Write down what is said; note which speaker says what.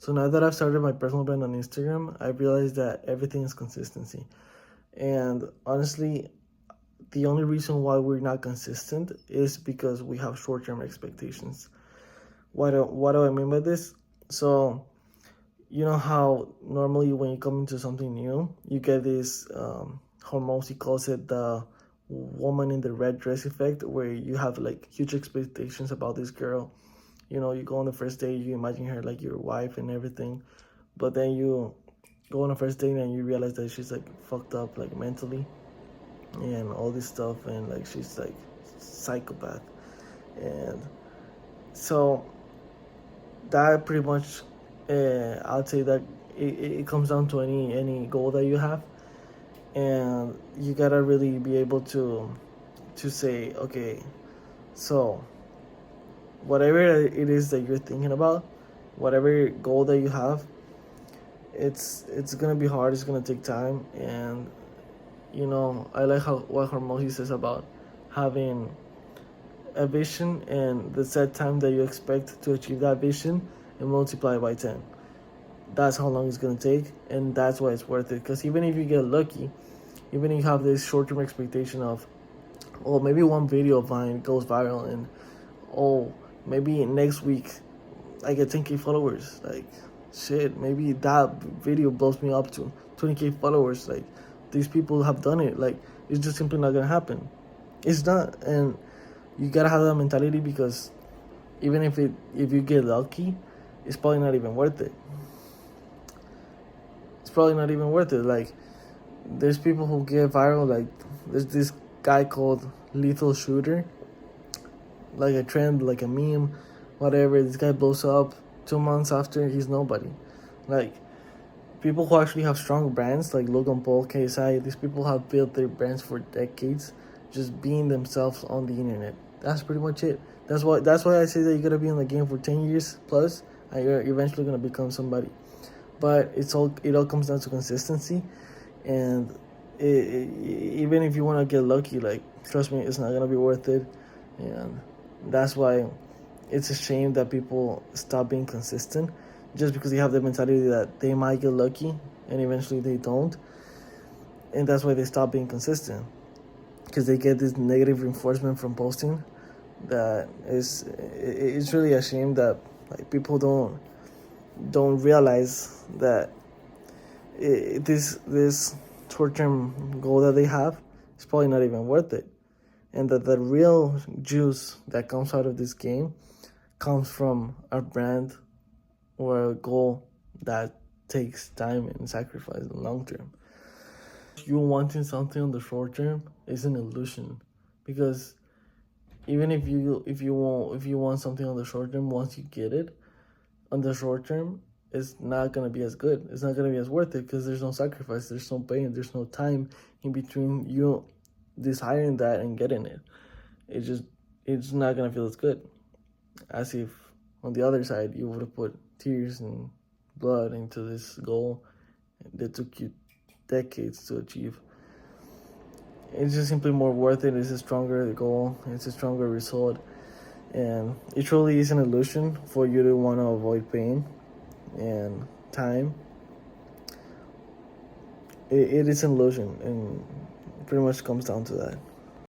Speaker 1: So now that I've started my personal brand on Instagram, I realized that everything is consistency. And honestly, the only reason why we're not consistent is because we have short-term expectations. What do I mean by this? So you know how normally when you come into something new, you get this hormones. He calls it the woman in the red dress effect, where you have like huge expectations about this girl. You know, you go on the first date, you imagine her like your wife and everything, but then you go on a first date and you realize that she's like fucked up like mentally and all this stuff, and like she's like psychopath. And so that pretty much, I'd say that it comes down to any goal that you have, and you gotta really be able to say, okay, so whatever it is that you're thinking about, whatever goal that you have, it's gonna be hard. It's gonna take time, and I like how what Hormozy says about having a vision and the set time that you expect to achieve that vision, and multiply it by 10. That's how long it's gonna take, and that's why it's worth it. Because even if you get lucky, even if you have this short-term expectation of, oh, maybe one video of mine goes viral, and oh, maybe next week I get 10K followers. Like, shit, maybe that video blows me up to 20K followers. Like, these people have done it. Like, it's just simply not gonna happen. It's not, and you gotta have that mentality, because even if you get lucky, it's probably not even worth it. It's probably not even worth it. Like, there's people who get viral. Like, there's this guy called Lethal Shooter, like a trend, like a meme, whatever. This guy blows up 2 months after he's nobody. Like, people who actually have strong brands, like Logan Paul, KSI, these people have built their brands for decades, just being themselves on the internet. That's pretty much it. That's why I say that you gotta be in the game for 10 years plus, and you're eventually gonna become somebody. But it all comes down to consistency, and even if you want to get lucky, like, trust me, it's not gonna be worth it. And that's why it's a shame that people stop being consistent, just because they have the mentality that they might get lucky and eventually they don't. And that's why they stop being consistent, because they get this negative reinforcement from posting. That is, it's really a shame that, like, people don't realize that this short-term goal that they have is probably not even worth it, and that the real juice that comes out of this game comes from a brand or a goal that takes time and sacrifice in the long term. You wanting something on the short term is an illusion, because even if you want something on the short term, once you get it on the short term, it's not gonna be as good. It's not gonna be as worth it, because there's no sacrifice, there's no pain, there's no time in between you desiring that and getting it. It's not gonna feel as good as if on the other side you would have put tears and blood into this goal that took you decades to achieve. It's just simply more worth it. It's a stronger goal, it's a stronger result, and it truly is an illusion for you to want to avoid pain and time. It is an illusion, and pretty much comes down to that.